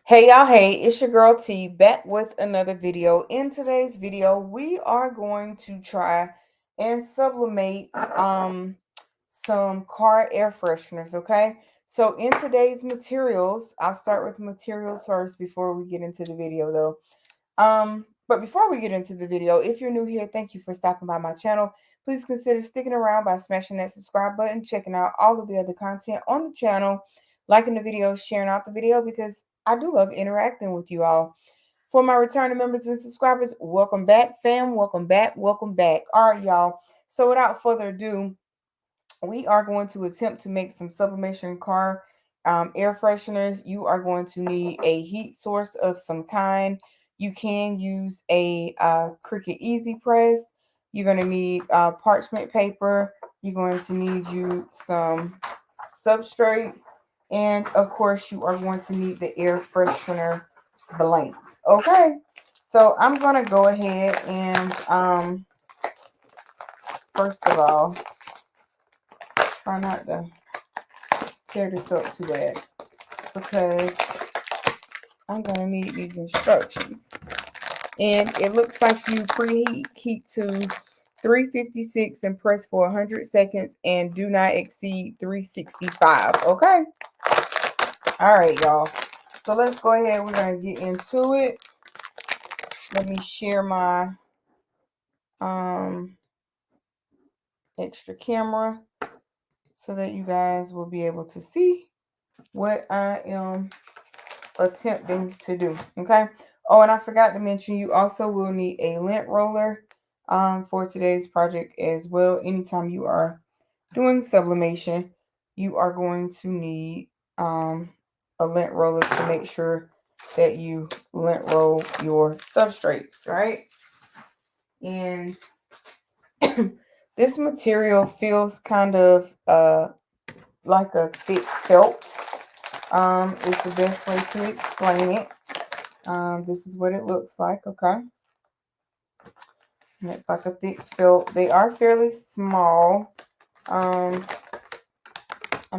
Hey y'all, hey, it's your girl T back with another video. In today's video, we are going to try and sublimate some car air fresheners, okay? So in today's materials, I'll start with the materials first before we get into the video though. But before we get into the video, if you're new here, thank you for stopping by my channel. Please consider sticking around by smashing that subscribe button, checking out all of the other content on the channel, liking the video, sharing out the video, because I do love interacting with you all. For my returning members and subscribers, welcome back, fam. Welcome back. Welcome back. All right, y'all. So without further ado, we are going to attempt to make some sublimation car air fresheners. You are going to need a heat source of some kind. You can use a Cricut Easy Press. You're going to need parchment paper. You're going to need you some substrates. And of course, you are going to need the air freshener blanks. Okay, so I'm going to go ahead and first of all, try not to tear this up too bad because I'm going to need these instructions. And it looks like you preheat heat to 356 and press for 100 seconds and do not exceed 365. Okay. All right, y'all. So let's go ahead. We're going to get into it. Let me share my extra camera so that you guys will be able to see what I am attempting to do. Okay. Oh, and I forgot to mention, you also will need a lint roller for today's project as well. Anytime you are doing sublimation, you are going to need a lint roller to make sure that you lint roll your substrates, right? And this material feels kind of like a thick felt. Is the best way to explain it. This is what it looks like, okay? And it's like a thick felt. They are fairly small. I'm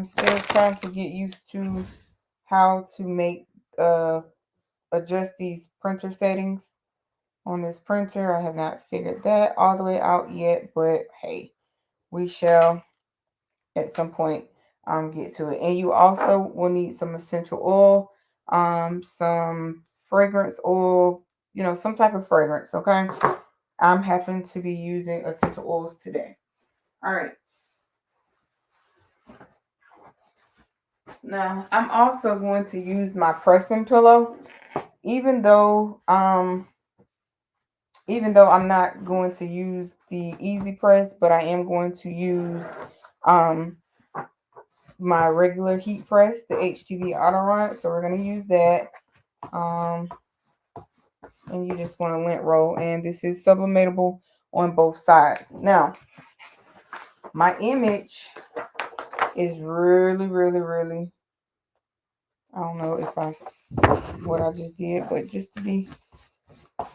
still trying to get used to how to make adjust these printer settings on this printer. I have not figured that all the way out yet, but hey, we shall at some point get to it. And you also will need some essential oil, some fragrance oil, some type of fragrance, okay? I'm happen to be using essential oils today. All right. Now, I'm also going to use my pressing pillow, even though I'm not going to use the Easy Press, but I am going to use my regular heat press, the HTV Auto Run. So we're going to use that. And you just want to lint roll, and this is sublimatable on both sides. Now, my image is really, I don't know if what I just did, but just to be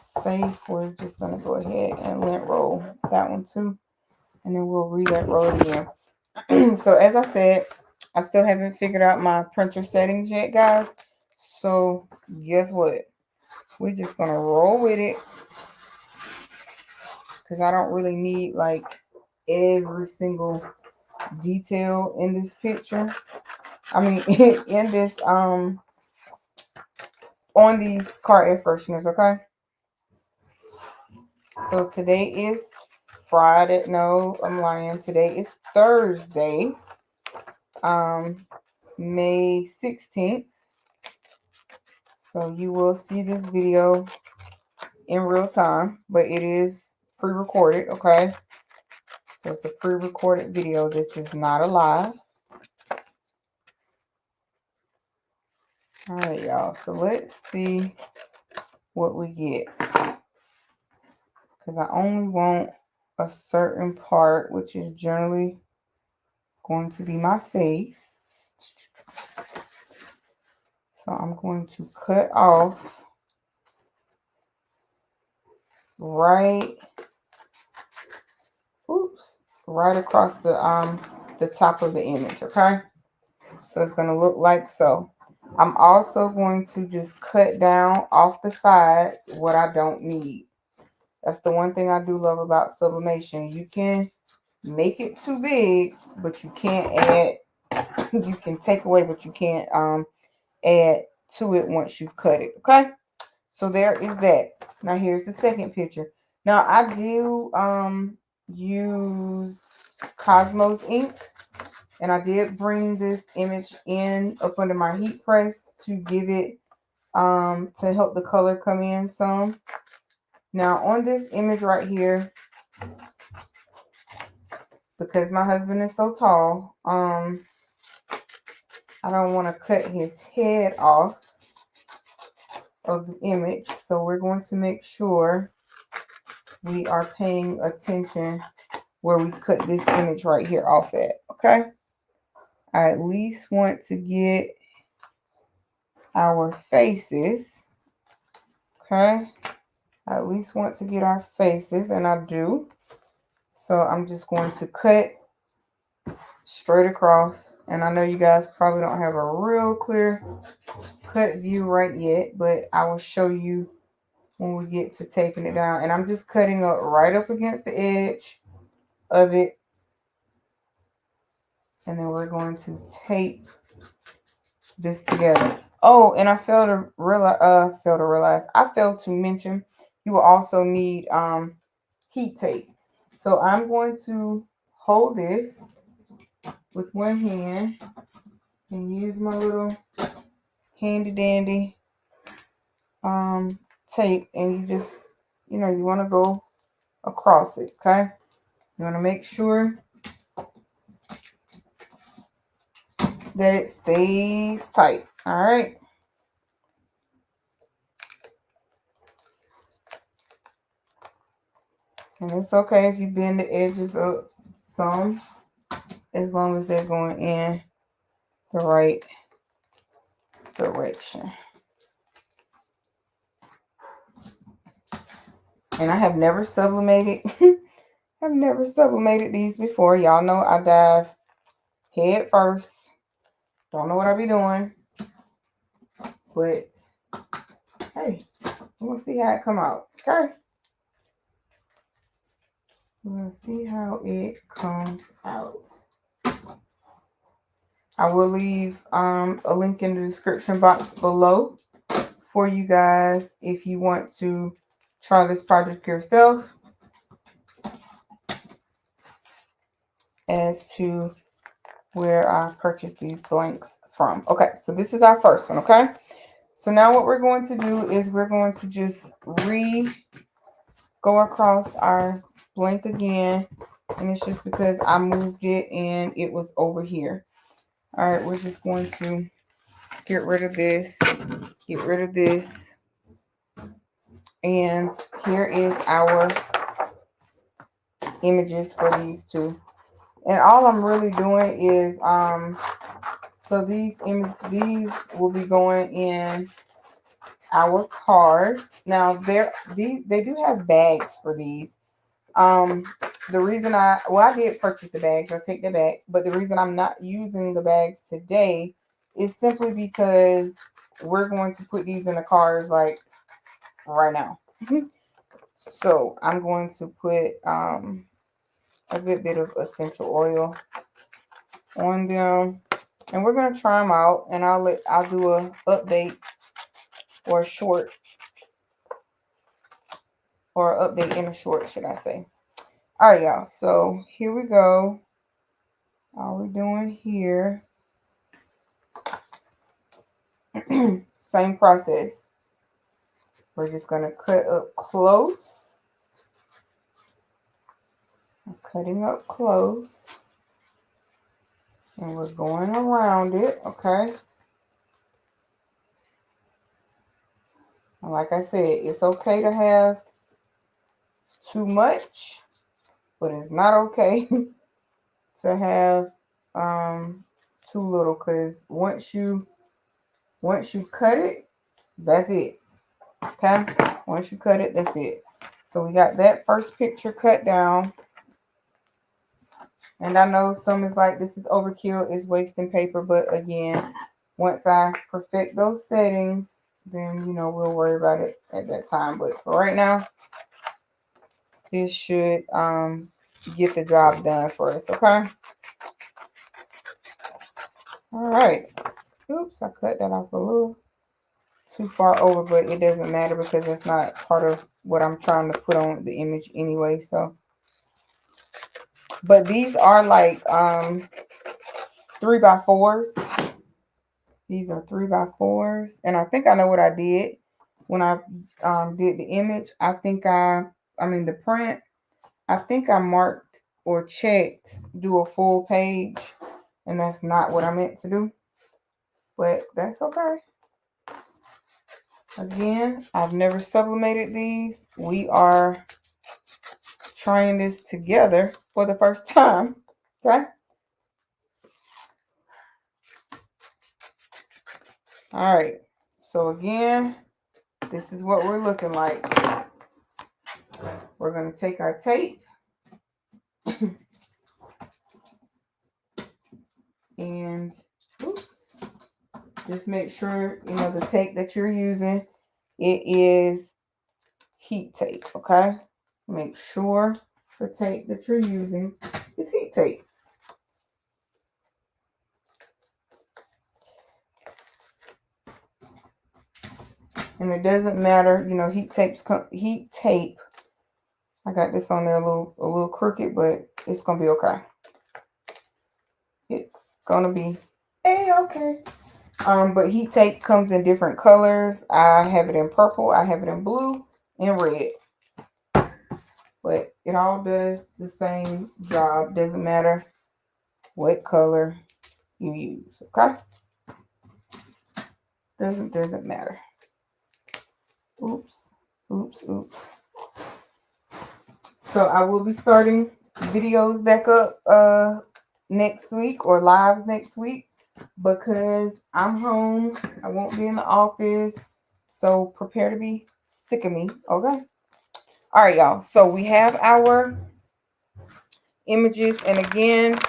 safe, we're just going to go ahead and lint roll that one too, and then we'll re-lint roll it again. So as I said, I still haven't figured out my printer settings yet, guys. So guess what? We're just going to roll with it, because I don't really need like every single detail in this picture. I mean, in this on these car air fresheners, okay? So today is Friday. No, I'm lying. Today is Thursday, May 16th. So you will see this video in real time, but it is pre-recorded, okay? So it's a pre-recorded video. This is not a live. All right, y'all. So let's see what we get. Because I only want a certain part, which is generally going to be my face. So I'm going to cut off right across the top of the image, okay? So it's going to look like so. I'm also going to just cut down off the sides what I don't need. That's the one thing I do love about sublimation. You can make it too big, but you can't add, you can take away, but you can't add to it once you've cut it. Okay, so there is that. Now here's the second picture. Now I do use Cosmos ink, and I did bring this image in up under my heat press to give it to help the color come in some. Now on this image right here, because my husband is so tall, I don't want to cut his head off of the image, so we're going to make sure we are paying attention where we cut this image right here off at. Okay, I at least want to get our faces. Okay, I at least want to get our faces, and I do. So I'm just going to cut straight across, and I know you guys probably don't have a real clear cut view right yet, but I will show you when we get to taping it down. And I'm just cutting up right up against the edge of it, and then we're going to tape this together. Oh, and I failed to mention you will also need heat tape. So I'm going to hold this with one hand and use my little handy dandy tape, and you just, you want to go across it. Okay, you want to make sure that it stays tight. All right, and it's okay if you bend the edges up some, as long as they're going in the right direction. And I have never sublimated I've never sublimated these before. Y'all know I dive head first. Don't know what I be doing, but hey, we'll see how it come out. Okay, we'll see how it comes out. I will leave a link in the description box below for you guys if you want to try this project yourself, as to where I purchased these blanks from. Okay, so this is our first one. Okay, so now what we're going to do is we're going to just go across our blank again, and it's just because I moved it and it was over here. All right, we're just going to get rid of this, and here is our images for these two. And all I'm really doing is so these will be going in our cards. Now they do have bags for these. The reason I did purchase the bags, I take that back, but the reason I'm not using the bags today is simply because we're going to put these in the cards like right now. So I'm going to put a good bit of essential oil on them, and we're going to try them out, and I'll do a update or a short, or update in a short, should I say. All right, y'all, so here we go. All we're doing here, same process. We're just going to cut up close. I'm cutting up close, and we're going around it. Okay, and like I said, it's okay to have too much, but it's not okay to have too little, because once you cut it, that's it. Okay, once you cut it, that's it. So we got that first picture cut down, and I know some is like, this is overkill, it's wasting paper, but again, once I perfect those settings, then, you know, we'll worry about it at that time. But for right now, this should get the job done for us, okay? All right. Oops, I cut that off a little too far over, but it doesn't matter because it's not part of what I'm trying to put on the image anyway. So, but these are like 3x4s. These are 3x4s, and I think I know what I did when I did the image. I mean the print. I think I marked or checked do a full page, and that's not what I meant to do, but that's okay. Again, I've never sublimated these. We are trying this together for the first time, okay? All right, so again, this is what we're looking like. We're going to take our tape and oops, just make sure, you know, the tape that you're using, it is heat tape, okay? Make sure the tape that you're using is heat tape. And it doesn't matter, you know, heat tape. I got this on there a little crooked, but it's gonna be okay. It's gonna be okay. But heat tape comes in different colors. I have it in purple, I have it in blue and red. But it all does the same job. Doesn't matter what color you use, okay? Doesn't matter. Oops. So I will be starting videos back up next week, or lives next week, because I'm home. I won't be in the office. So prepare to be sick of me, okay? All right, y'all. So we have our images, and again,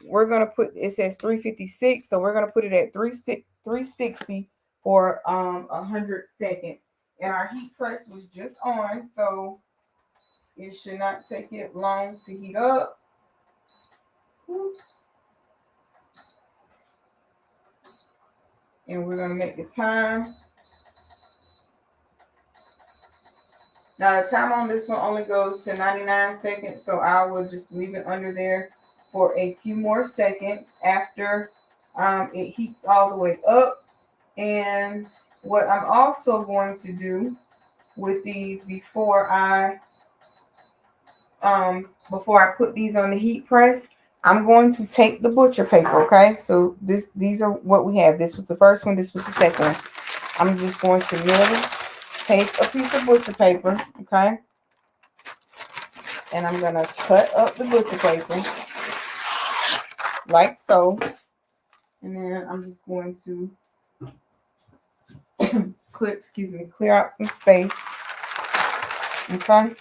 we're gonna put, it says 356, so we're gonna put it at 360 for 100 seconds. And our heat press was just on, so it should not take it long to heat up. Oops. And we're gonna make the time. Now the time on this one only goes to 99 seconds, so I will just leave it under there for a few more seconds after it heats all the way up. And what I'm also going to do with these before I put these on the heat press, I'm going to take the butcher paper, okay? So these are what we have. This was the first one, this was the second one. I'm just going to merely take a piece of butcher paper, okay? And I'm going to cut up the butcher paper like so. And then I'm just going to clear out some space, okay?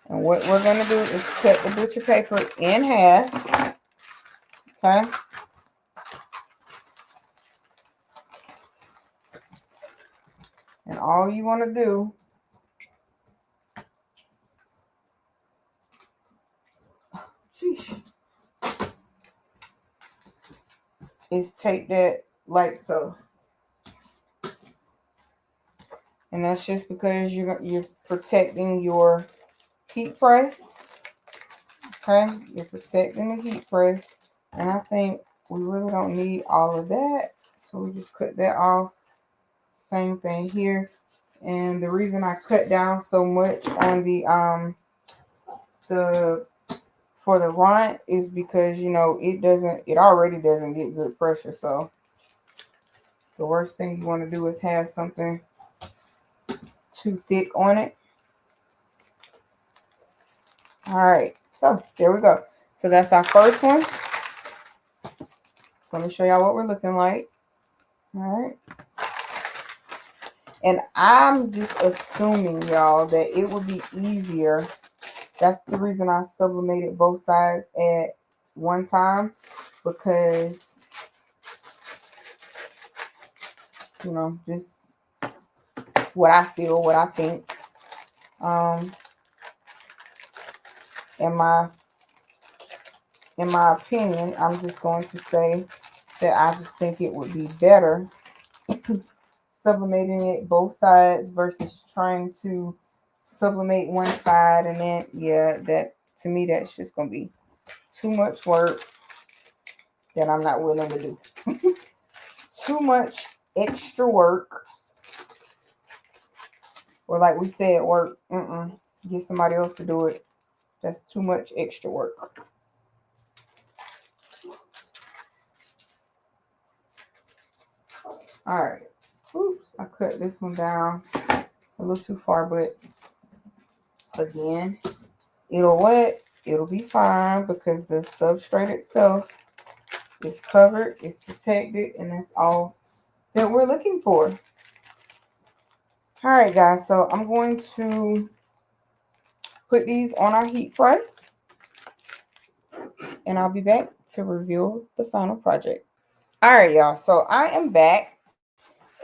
And what we're going to do is cut the butcher paper in half, okay? And all you want to do is take that like so. And that's just because you're protecting your heat press. Okay, you're protecting the heat press. And I think we really don't need all of that. So we just cut that off. Same thing here. And the reason I cut down so much on the for the runt is because, you know, it already doesn't get good pressure. So the worst thing you want to do is have something too thick on it. All right, so there we go. So that's our first one. So let me show y'all what we're looking like. All right. And I'm just assuming, y'all, that it would be easier. That's the reason I sublimated both sides at one time, because you know, just what I feel, what I think. In my opinion, I'm just going to say that I just think it would be better sublimating it both sides versus trying to sublimate one side, and then yeah, that to me that's just gonna be too much work that I'm not willing to do. Too much extra work, or like we said, work. Get somebody else to do it. That's too much extra work. All right. Oops, I cut this one down a little too far, but again, it'll what? It'll be fine because the substrate itself is covered, it's protected, and that's all that we're looking for. All right, guys, so I'm going to put these on our heat press, and I'll be back to reveal the final project. All right, y'all, so I am back,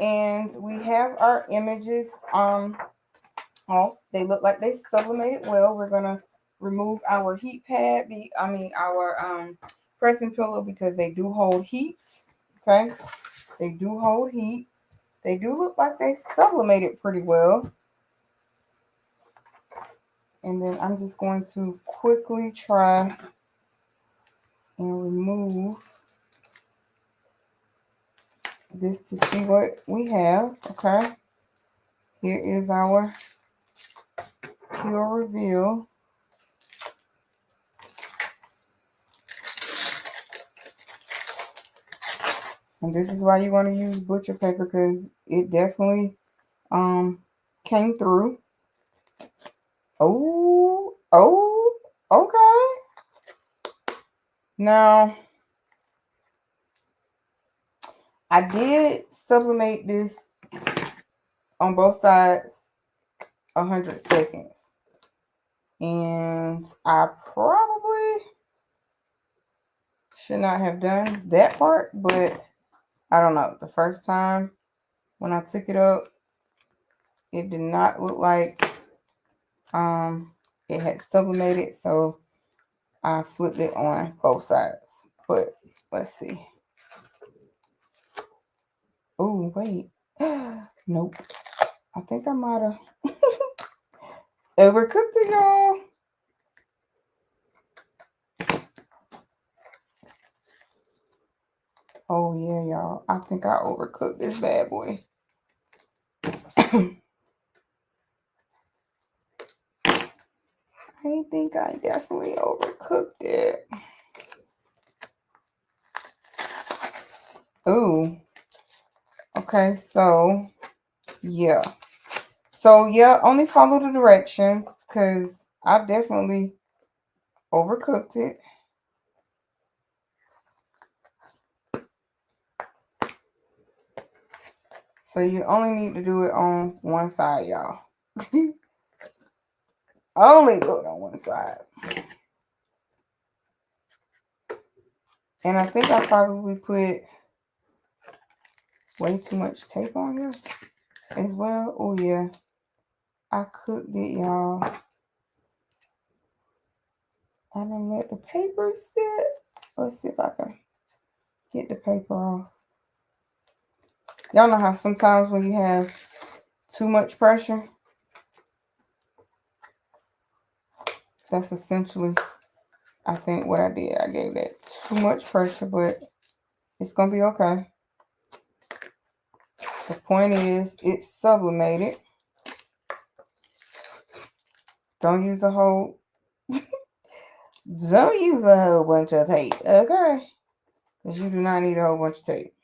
and we have our images off. They look like they sublimated well. We're gonna remove our heat pad, our pressing pillow, because they do hold heat. Okay, they do hold heat. They do look like they sublimated pretty well. And then I'm just going to quickly try and remove this to see what we have. Okay, here is our Pure Reveal. And this is why you want to use butcher paper, because it definitely came through. Oh, okay. Now, I did sublimate this on both sides 100 seconds. And I probably should not have done that part, but I don't know. The first time when I took it up, it did not look like it had sublimated, so I flipped it on both sides. But let's see. Oh, wait. Nope. I think I might have overcooked it, y'all. Oh, yeah, y'all. I think I overcooked this bad boy. I think I definitely overcooked it. Ooh. Okay, so, yeah. So, yeah, only follow the directions, because I definitely overcooked it. So, you only need to do it on one side, y'all. Only do it on one side. And I think I probably put way too much tape on here as well. Oh, yeah. I cooked it, y'all. I done let the paper sit. Let's see if I can get the paper off. Y'all know how sometimes when you have too much pressure, that's essentially, I think, what I did. I gave that too much pressure, but it's going to be okay. The point is, it's sublimated. Don't use a whole bunch of tape, okay? Because you do not need a whole bunch of tape.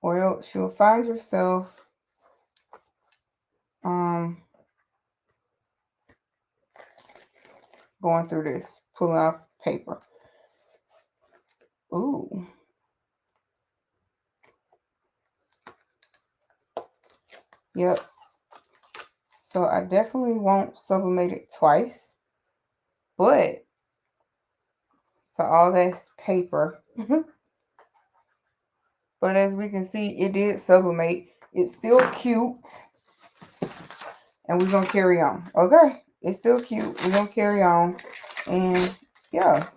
Or else you'll find yourself going through this, pulling off paper. Ooh. Yep. So I definitely won't sublimate it twice. But, so all this paper But as we can see, it did sublimate. It's still cute. And we're going to carry on. Okay? It's still cute. We're going to carry on. And yeah.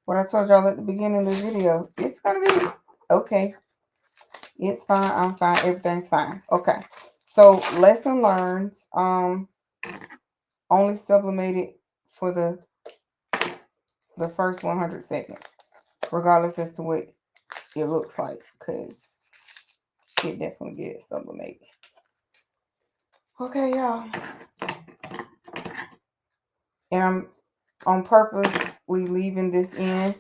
What I told y'all at the beginning of the video, it's going to be okay. It's fine. I'm fine. Everything's fine. Okay. So lesson learned. Only sublimated for the first 100 seconds. Regardless as to what it looks like. Because it definitely gets sublimated. Okay, y'all. And I'm on purposely leaving this in.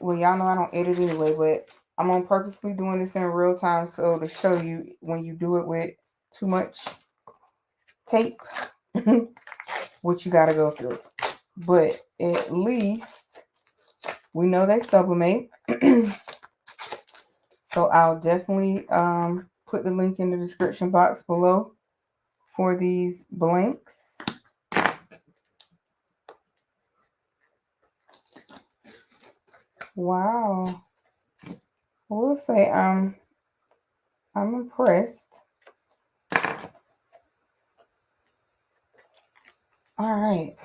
Well, y'all know I don't edit anyway, but I'm on purposely doing this in real time so to show you when you do it with too much tape, what you got to go through. But at least we know they sublimate. So I'll definitely put the link in the description box below for these blanks. Wow. We'll say I'm impressed. All right.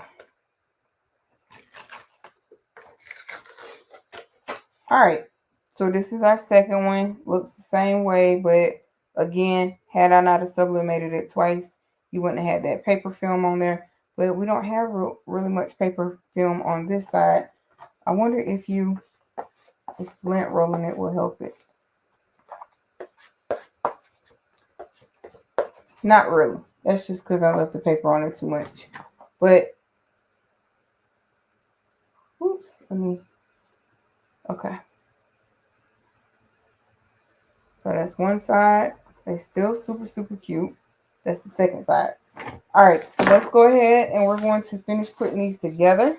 All right. So this is our second one. Looks the same way, but again, had I not have sublimated it twice, you wouldn't have had that paper film on there. But we don't have really much paper film on this side. I wonder if lint rolling it will help it. Not really. That's just because I left the paper on it too much. But, oops, okay. So that's one side. They're still super, super cute. That's the second side. All right, so let's go ahead and we're going to finish putting these together.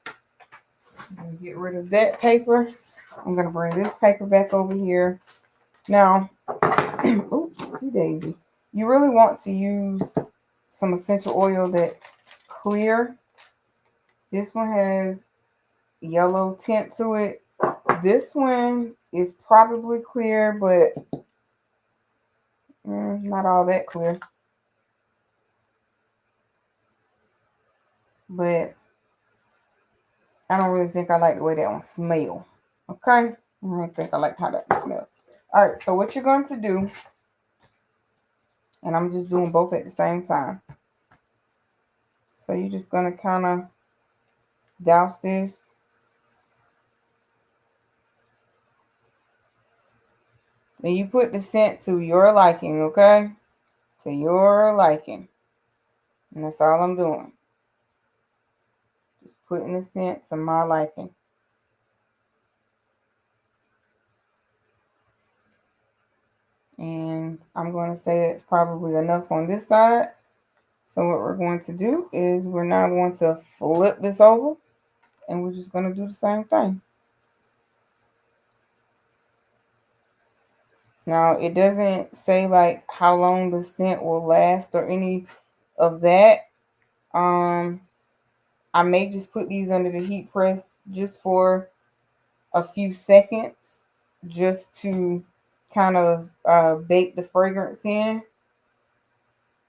I'm going to get rid of that paper. I'm going to bring this paper back over here. Now, oops, see daisy. You really want to use some essential oil that's clear. This one has yellow tint to it. This one is probably clear, but not all that clear. But I don't really think I like the way that one smells. Okay? I don't think I like how that one smells. All right, so what you're going to do, and I'm just doing both at the same time. So you're just going to kind of douse this. And you put the scent to your liking, okay? To your liking. And that's all I'm doing. Just putting the scent to my liking. And I'm going to say it's probably enough on this side. So what we're going to do is we're now going to flip this over. And we're just going to do the same thing. Now, it doesn't say like how long the scent will last or any of that. I may just put these under the heat press just for a few seconds just to kind of bake the fragrance in.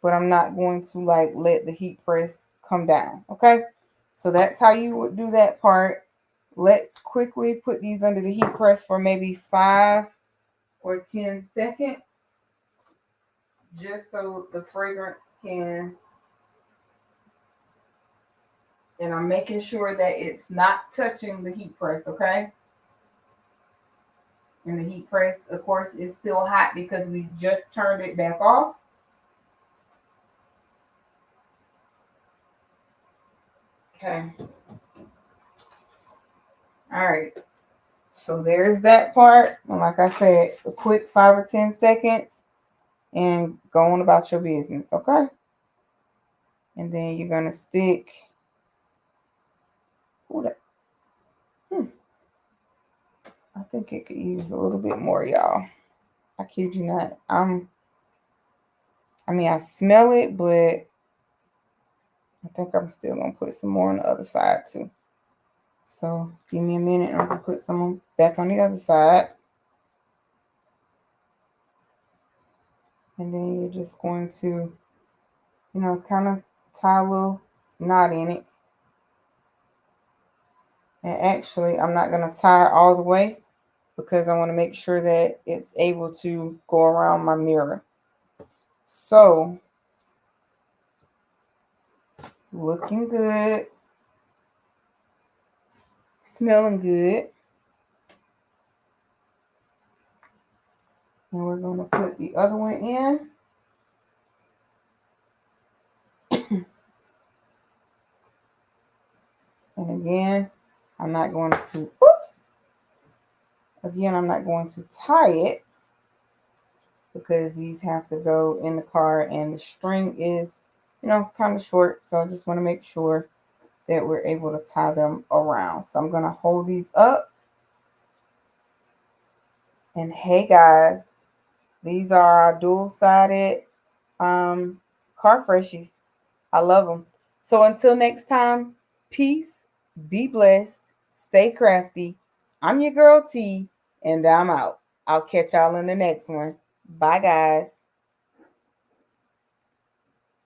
But I'm not going to like let the heat press come down. Okay. So that's how you would do that part. Let's quickly put these under the heat press for maybe 5 or 10 seconds. Just so the fragrance can, and I'm making sure that it's not touching the heat press, okay? And the heat press, of course, is still hot because we just turned it back off. Okay. All right. So there's that part. And like I said, a quick 5 or 10 seconds and go on about your business, okay? And then you're going to stick. I think it could use a little bit more, y'all. I kid you not. I smell it, but I think I'm still going to put some more on the other side too. So give me a minute and I'm going to put some back on the other side. And then you're just going to, kind of tie a little knot in it. And actually, I'm not going to tie it all the way because I want to make sure that it's able to go around my mirror. So, looking good. Smelling good. And we're going to put the other one in. And again, I'm not going to, I'm not going to tie it because these have to go in the car and the string is, kind of short. So I just want to make sure that we're able to tie them around. So I'm going to hold these up. And hey guys, these are our dual-sided car freshies. I love them. So until next time, peace, be blessed, stay crafty. I'm your girl T, and I'm out. I'll catch y'all in the next one. Bye guys.